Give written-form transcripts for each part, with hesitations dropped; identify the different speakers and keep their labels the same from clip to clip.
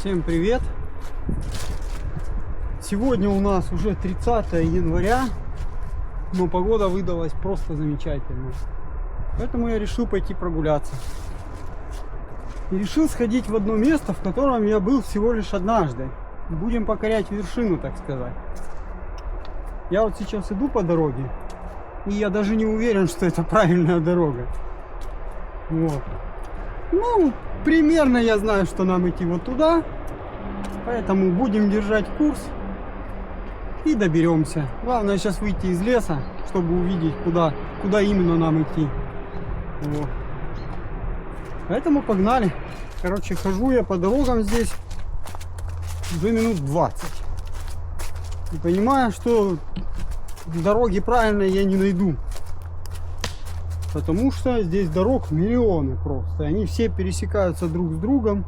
Speaker 1: Всем привет! Сегодня у нас уже 30 января, но погода выдалась просто замечательная. Поэтому я решил пойти прогуляться. И решил сходить в одно место, в котором я был всего лишь однажды. Будем покорять вершину, так сказать. Я вот сейчас иду по дороге, и я даже не уверен, что это правильная дорога. Вот. Ну, примерно я знаю, что нам идти вот туда. Поэтому будем держать курс и доберемся. Главное сейчас выйти из леса, чтобы увидеть, куда именно нам идти. Вот. Поэтому погнали. Короче, хожу я по дорогам здесь уже минут 20. И понимаю, что дороги правильной я не найду. Потому что здесь дорог миллионы просто. Они все пересекаются друг с другом.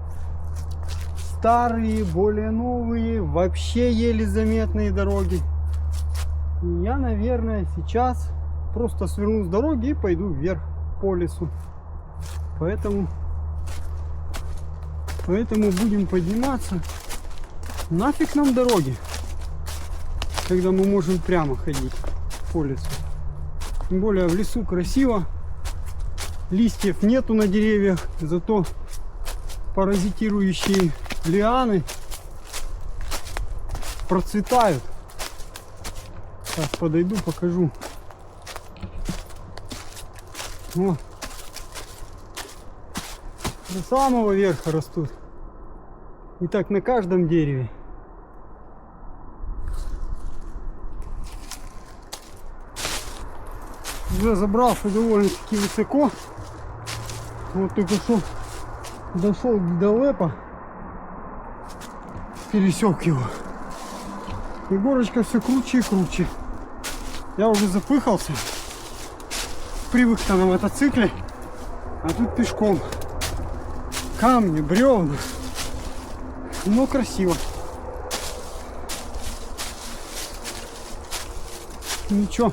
Speaker 1: Старые, более новые, вообще еле заметные дороги. И я, наверное, сейчас просто сверну с дороги и пойду вверх по лесу. Поэтому будем подниматься. Нафиг нам дороги, когда мы можем прямо ходить по лесу. Тем более в лесу красиво. Листьев нету на деревьях, зато паразитирующие лианы процветают. Сейчас подойду, покажу. Вот. До самого верха растут. И так на каждом дереве. Уже забрался довольно-таки высоко. Вот только что дошел до лэпа, пересек его. И горочка все круче и круче. Я уже запыхался. Привык-то на мотоцикле, а тут пешком. Камни, бревна. Но красиво. Ничего,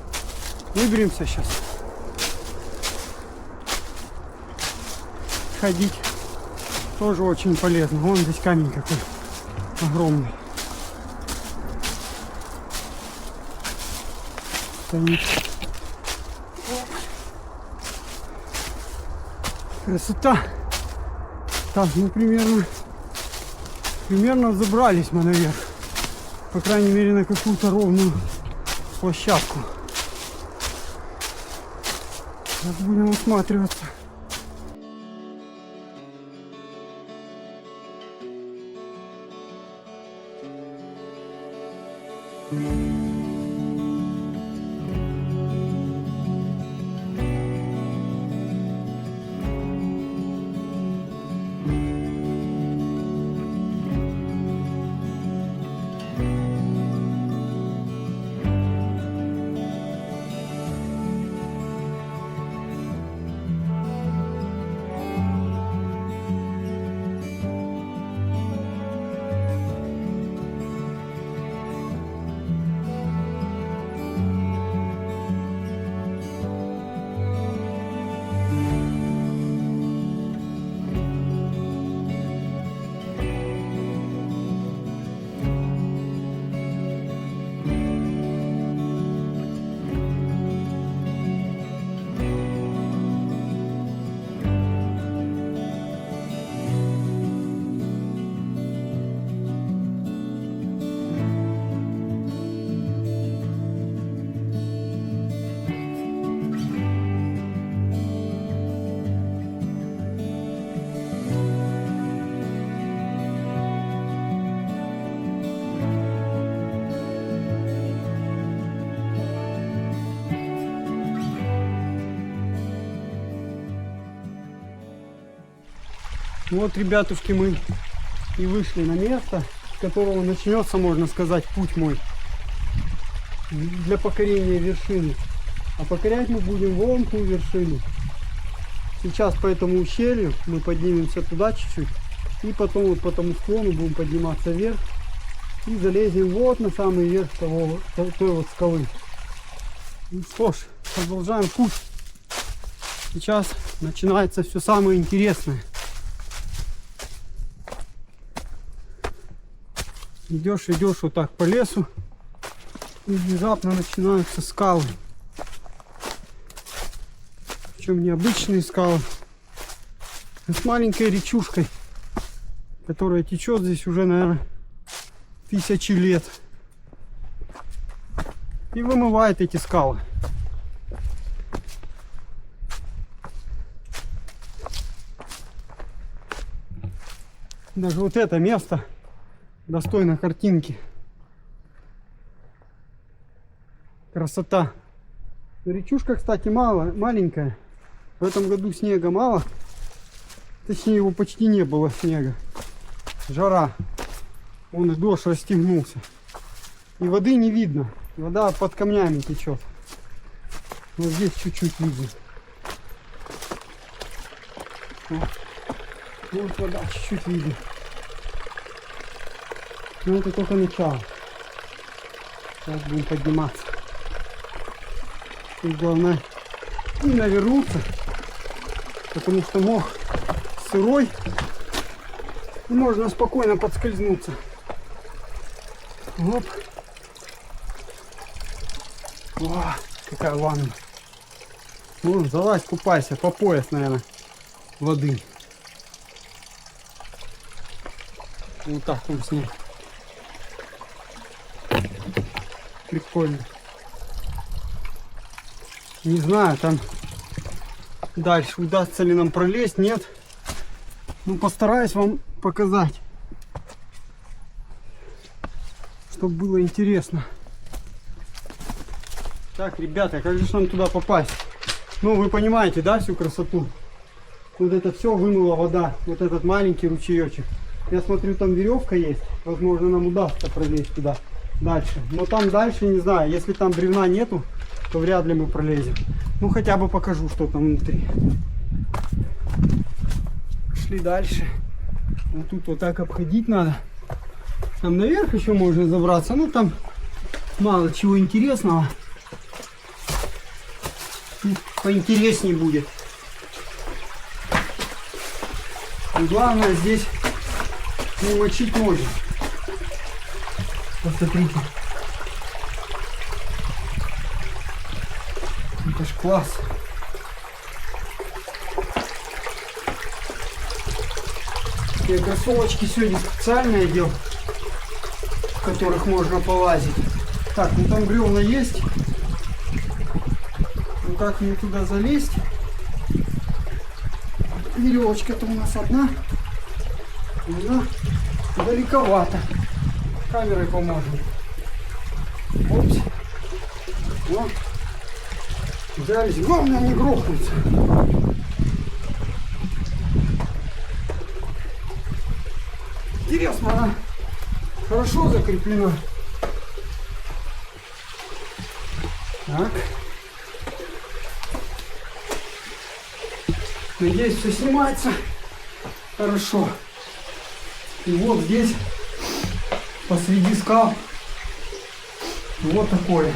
Speaker 1: выберемся сейчас. Ходить тоже очень полезно. Вон здесь камень какой огромный. Стоит. Красота. Так, ну примерно забрались мы наверх. По крайней мере на какую-то ровную площадку. Сейчас будем осматриваться. Вот, ребятушки, мы и вышли на место, с которого начнется, можно сказать, путь мой для покорения вершины. А покорять мы будем вон ту вершину. Сейчас по этому ущелью мы поднимемся туда чуть-чуть, и потом вот по тому склону будем подниматься вверх и залезем вот на самый верх той вот скалы. Ну что ж, продолжаем путь. Сейчас начинается все самое интересное. Идешь, идешь вот так по лесу, и внезапно начинаются скалы. Причем необычные скалы. С маленькой речушкой, которая течет здесь уже, наверное, 1000 лет. И вымывает эти скалы. Даже вот это место достойно картинки. Красота. Речушка, кстати, маленькая. В этом году снега мало. Точнее, его почти не было, снега. Жара. Вон и дождь расстегнулся. И воды не видно. Вода под камнями течет. Вот здесь чуть-чуть видно. Вот вода чуть-чуть видно. Но это только начало. Сейчас будем подниматься. И главное не навернуться, потому что мох сырой и можно спокойно подскользнуться. Оп. О, какая ванна. Вон, залазь, купайся, по пояс, наверное, воды. Вот так там с ней. Прикольно. Не знаю, там дальше удастся ли нам пролезть, нет. Ну, постараюсь вам показать, чтобы было интересно. Так, ребята, как же нам туда попасть? Ну, вы понимаете, да, всю красоту? Вот это все вымыла вода, вот этот маленький ручеечек. Я смотрю, там веревка есть, возможно, нам удастся пролезть туда дальше. Но там дальше, не знаю, если там бревна нету, то вряд ли мы пролезем. Ну, хотя бы покажу, что там внутри. Пошли дальше. Вот тут вот так обходить надо. Там наверх еще можно забраться, но там мало чего интересного. Тут поинтереснее будет. И главное здесь не мочить ноги. Посмотрите. Это ж класс. Я кроссовочки сегодня специально одел, в которых можно полазить. Так, ну там бревна есть. Ну как мне туда залезть? Веревочка-то у нас одна. Она далековато. Камерой поможем. Опс. Вот. Взялись. Главное не грохнуться. Интересно, она хорошо закреплена. Так. Надеюсь, все снимается хорошо. И вот здесь посреди скал вот такое.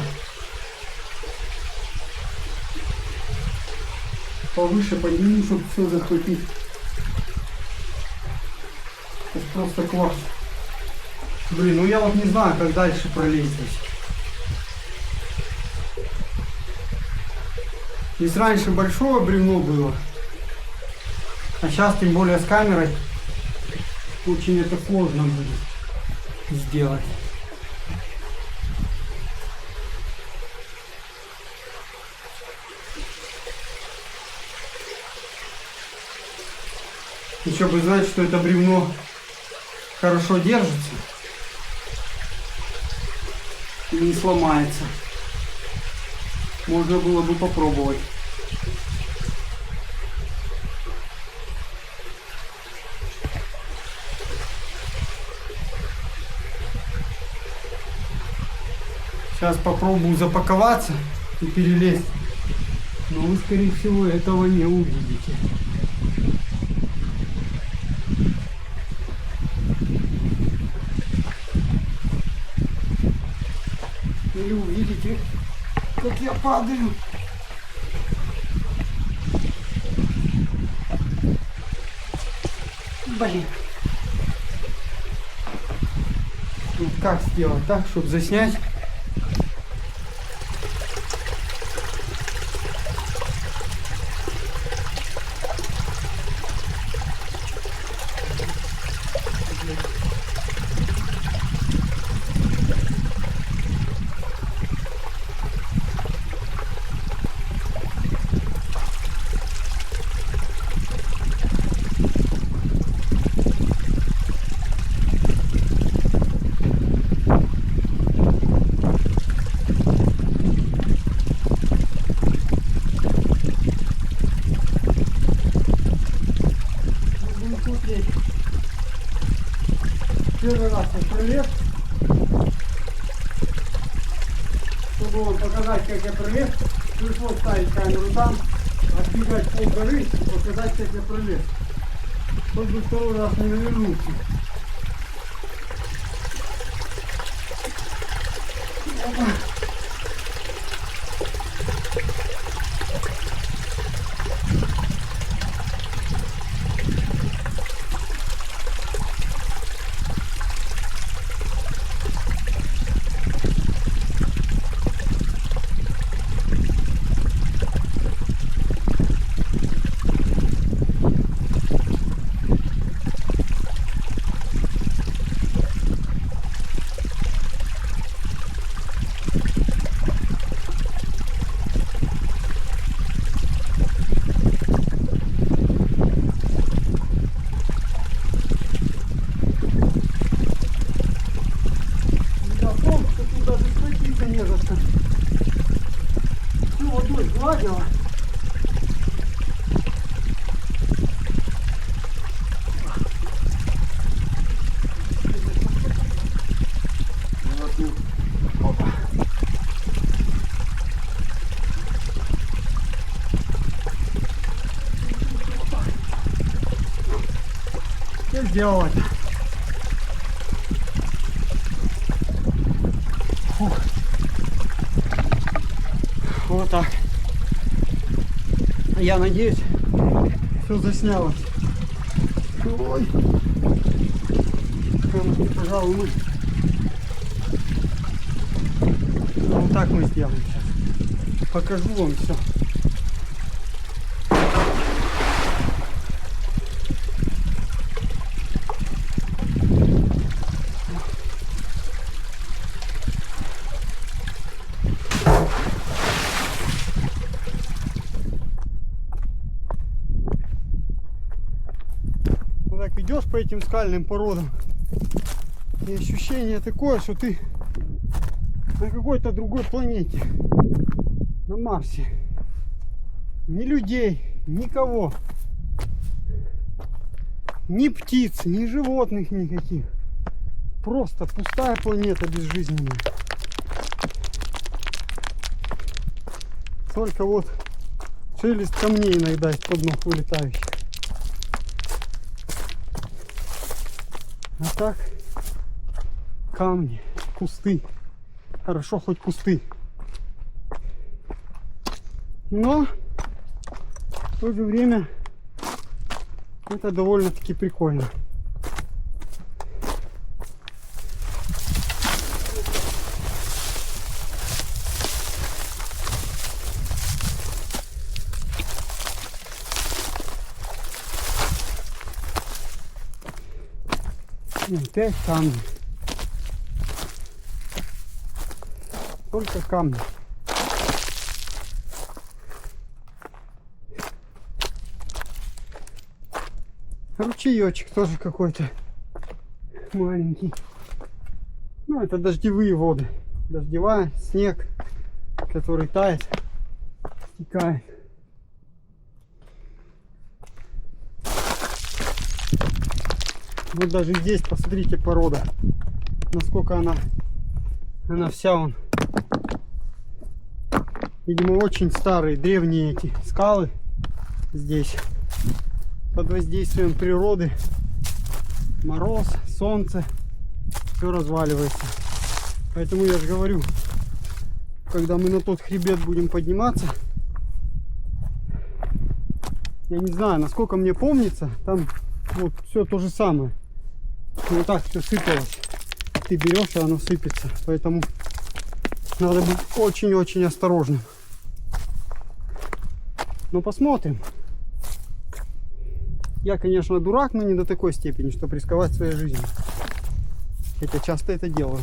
Speaker 1: Повыше подниму, чтобы все захватить. Это просто класс. Блин, ну я вот не знаю, как дальше пролезть здесь. Здесь раньше большое бревно было. А сейчас, тем более с камерой, очень это сложно будет сделать. Еще бы знать, что это бревно хорошо держится и не сломается. Можно было бы попробовать. Сейчас попробую запаковаться и перелезть. Но вы, скорее всего, этого не увидите. Или увидите, как я падаю. Блин. как сделать, так, чтобы заснять. Первый раз я пролез, чтобы вам показать, как я пролез, пришлось ставить камеру там, отбегать пол горы и показать, как я пролез, чтобы второй раз не навернулся. Гладила. Опа. Я сделал это. Фух. Вот так. Я надеюсь, все заснялось. Ой. Пожалуй, мы. Ну, вот так мы сделаем сейчас. Покажу вам все. Идешь по этим скальным породам, и ощущение такое, что ты на какой-то другой планете, на Марсе. Ни людей, никого, ни птиц, ни животных никаких. Просто пустая планета безжизненная. Только вот шелест камней иногда из-под ног вылетающих. А так камни, кусты. Хорошо, хоть кусты. Но в то же время это довольно-таки прикольно. Опять камни. Только камни. Ручеечек тоже какой-то маленький. Ну, это дождевые воды. Дождевая, снег, который тает, стекает. Вот даже здесь, посмотрите, порода, насколько она вся вон. Видимо, очень старые, древние эти скалы здесь. Под воздействием природы, мороз, солнце, все разваливается. Поэтому я же говорю, когда мы на тот хребет будем подниматься, я не знаю, насколько мне помнится, там вот все то же самое. Вот так все сыпалось. ты берешь, и оно сыпется. Поэтому надо быть очень-очень осторожным. Но посмотрим. Я, конечно, дурак, но не до такой степени, чтобы рисковать своей жизнью. Хотя часто это делаю.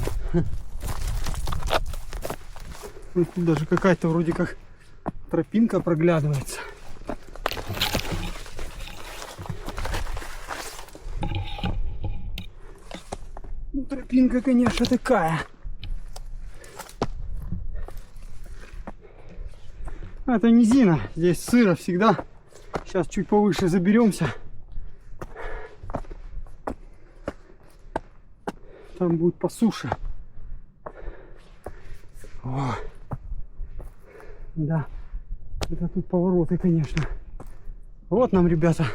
Speaker 1: Ну, тут даже какая-то вроде как тропинка проглядывается. Ну, тропинка, конечно, такая. Это низина. Здесь сыро всегда. Сейчас чуть повыше заберемся. Там будет по суше. О. Да. Это тут повороты, конечно. Вот нам, ребята.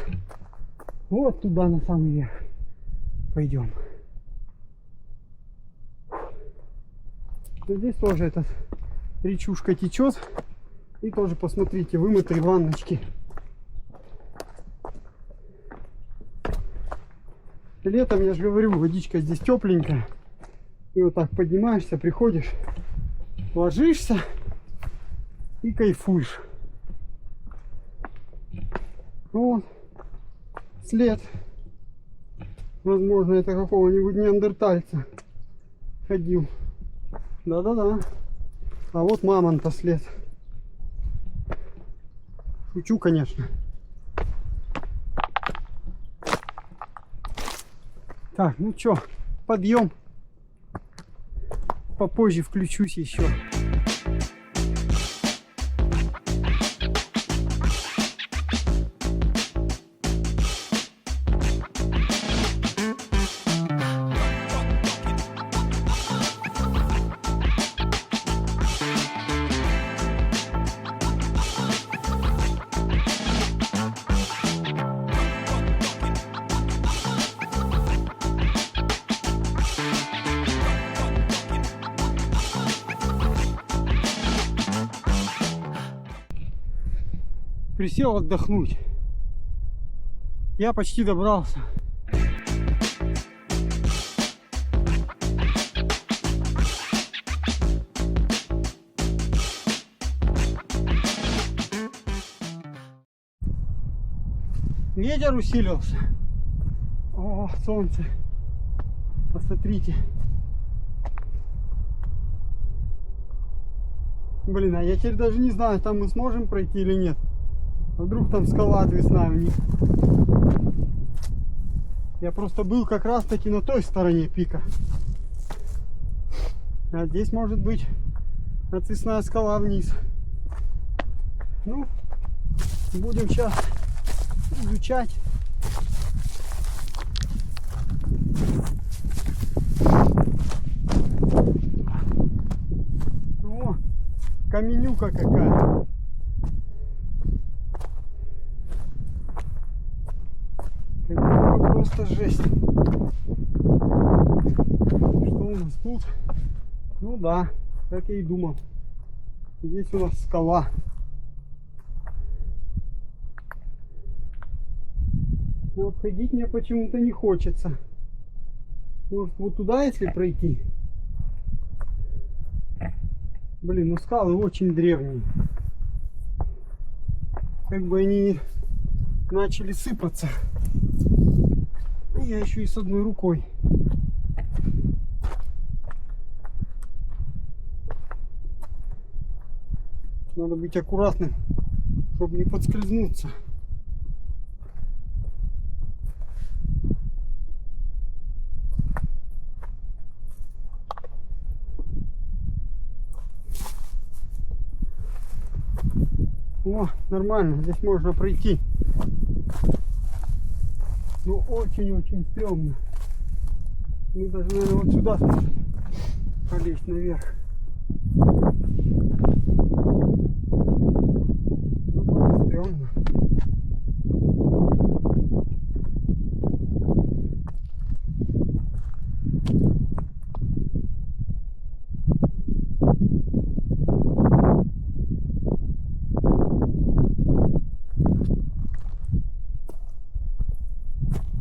Speaker 1: Вот туда, на самый верх. Пойдем. Здесь тоже эта речушка течет. И тоже посмотрите, вымытые ванночки. Летом, я же говорю, водичка здесь тепленькая. И вот так поднимаешься, приходишь, ложишься и кайфуешь. Вот след. Возможно, это какого-нибудь неандертальца ходил. Да-да-да. А вот мамонта след. Шучу, конечно. Так, ну чё, подъем. Попозже включусь еще. Присел отдохнуть. Я почти добрался. Ветер усилился. О, солнце. Посмотрите. Блин, а я теперь даже не знаю, там мы сможем пройти или нет. А вдруг там скала отвесная вниз. Я просто был как раз таки на той стороне пика. А здесь может быть отвесная скала вниз. Ну, будем сейчас изучать. О, каменюка какая. Просто жесть. Что у нас тут? Ну да, как я и думал. Здесь у нас скала. Но обходить мне почему-то не хочется. Может, вот туда, если пройти? Блин, ну скалы очень древние. Как бы они начали сыпаться. Я еще и с одной рукой. Надо быть аккуратным, чтобы не подскользнуться. О, нормально, здесь можно пройти. Но очень-очень стрёмно. Мы даже, наверное, вот сюда полезть наверх. Ну, тоже стрёмно.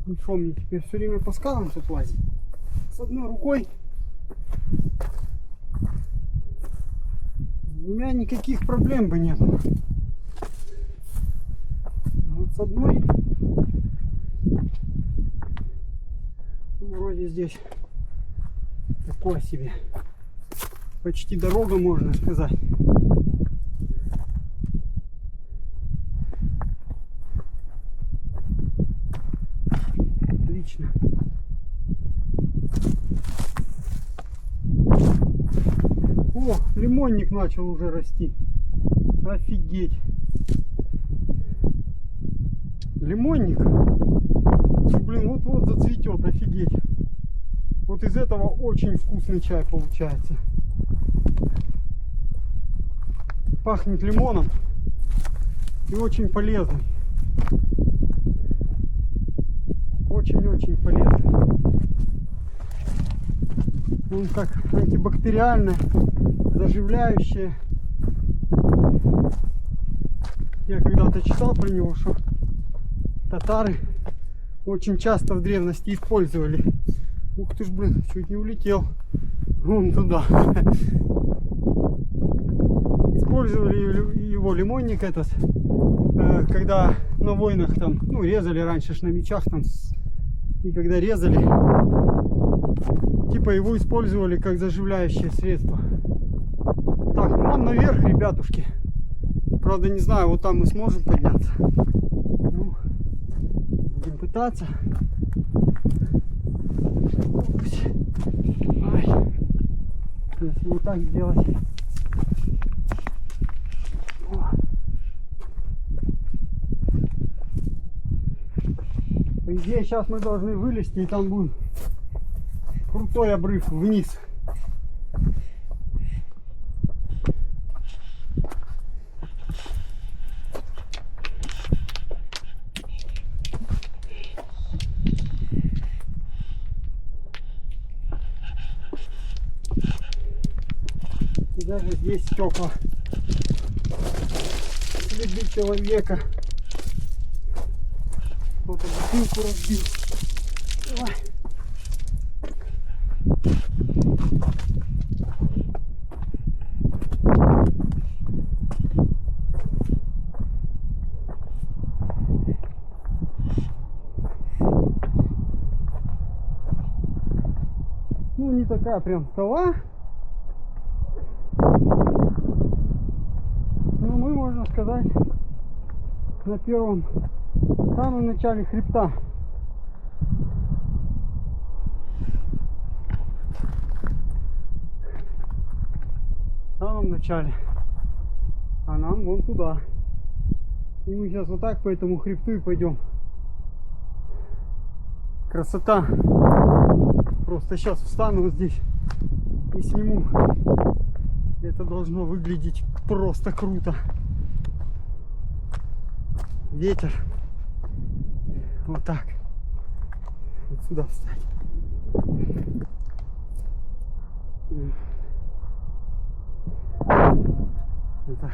Speaker 1: Ну что, мне теперь все время по скалам тут лазить? С одной рукой у меня никаких проблем бы не было. Вот с одной вроде здесь такое себе. Почти дорога, можно сказать. Отлично. О, лимонник начал уже расти. Офигеть. Лимонник. Блин, вот-вот зацветет, офигеть. Вот из этого очень вкусный чай получается. Пахнет лимоном и очень полезный. Очень-очень полезный. Он как антибактериальное, заживляющее. Я когда-то читал про него, что татары очень часто в древности использовали. Ух ты ж, блин, чуть не улетел. Вон туда. Использовали его лимонник этот, когда на войнах там, ну, резали раньше ж на мечах там, и когда резали, типа его использовали как заживляющее средство. Так, ну вон наверх, ребятушки. Правда, не знаю, вот там мы сможем подняться. Ну, будем пытаться. Ай. Если вот так сделать. О. По идее, сейчас мы должны вылезти, и там будет крутой обрыв вниз. И даже здесь стекла. Следы человека. Кто-то бутылку разбил. Давай. Ну, не такая прям скала. Но мы, можно сказать, на первом, самом начале хребта. В самом начале. А нам вон туда. И мы сейчас вот так по этому хребту и пойдем. Красота. Просто сейчас встану вот здесь и сниму. Это должно выглядеть просто круто. Ветер. Вот так. Вот сюда встать. Вот так.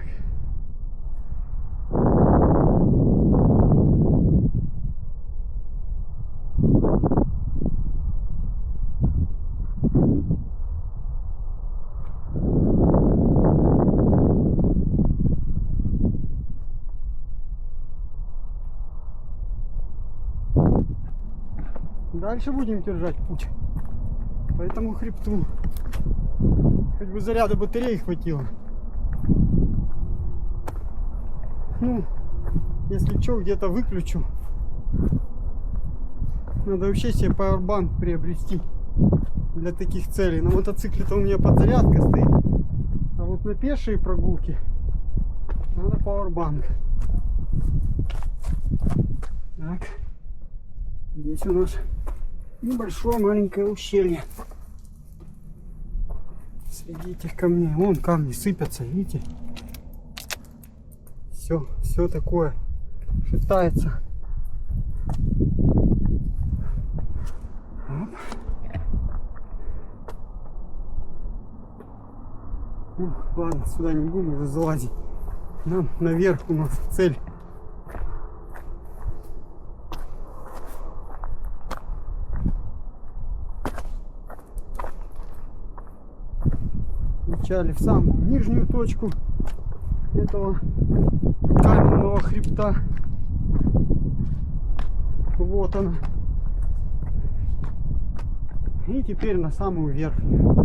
Speaker 1: Дальше будем держать путь по этому хребту. Хоть бы заряда батареи хватило. Ну, если что, где-то выключу. Надо вообще себе пауэрбанк приобрести для таких целей. На мотоцикле-то у меня подзарядка стоит. А вот на пешие прогулки надо пауэрбанк. Так. Здесь у нас небольшое маленькое ущелье среди этих камней. Вон камни сыпятся, видите? Все такое шатается. Оп. Ну, ладно, сюда не будем уже залазить. Нам наверх у нас цель. Въезжали в самую нижнюю точку этого каменного хребта. Вот она. И теперь на самую верхнюю.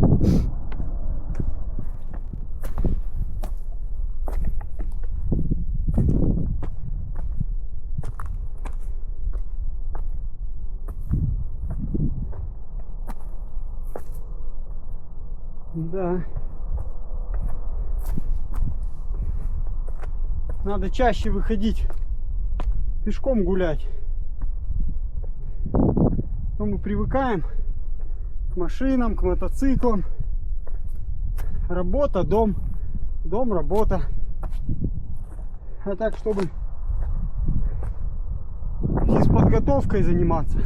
Speaker 1: Да. Надо чаще выходить пешком гулять. То мы привыкаем к машинам, к мотоциклам. Работа, дом, дом, работа. А так, чтобы физподготовкой заниматься.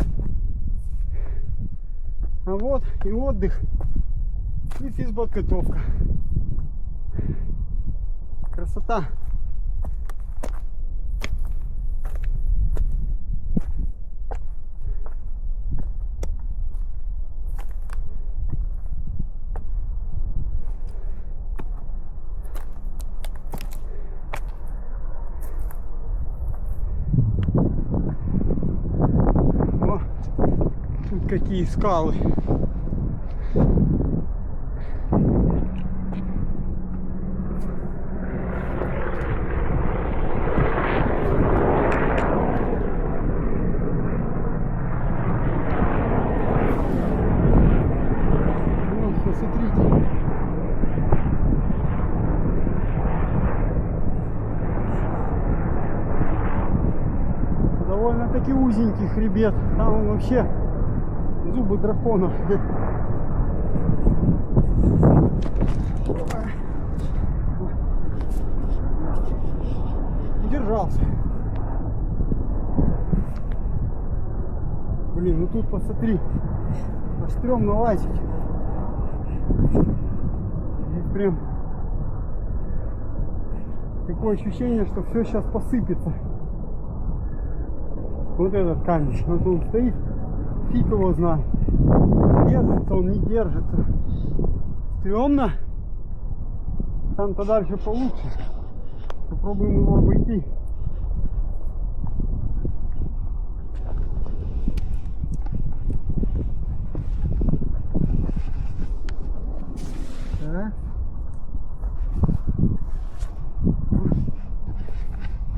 Speaker 1: А вот и отдых, и физподготовка. Красота. О, тут какие скалы. Посмотрите. Довольно-таки узенький хребет. Там он вообще зубы дракона. Держался. Блин, ну тут посмотри. Аж стрёмно лазить. Здесь прям такое ощущение, что все сейчас посыпется. Вот этот камень. Вот он стоит, фиг его знает. Держится он, не держится. Стрёмно. Там-то дальше получше. Попробуем его обойти. Так.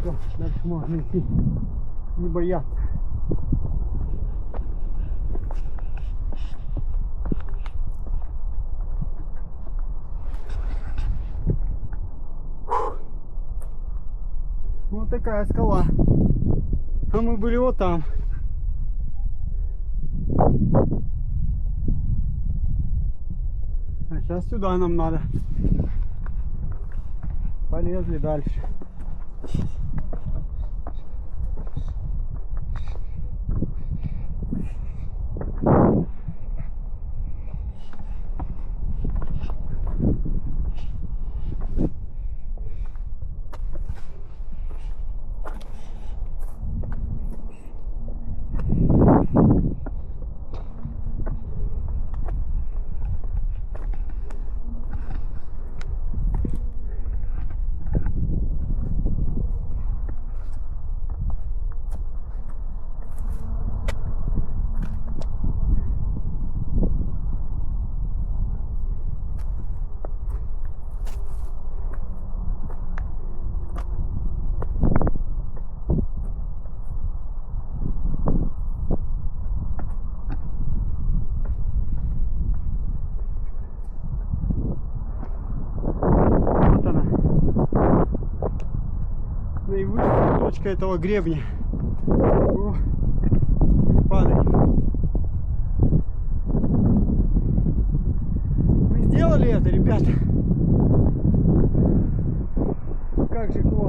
Speaker 1: Все, дальше можно идти. Не бояться. Вот такая скала. А мы были вот там. А сейчас сюда нам надо. Полезли дальше. Наивысшая точка этого гребня. О, не падай. Мы сделали это, ребята. Как же классно.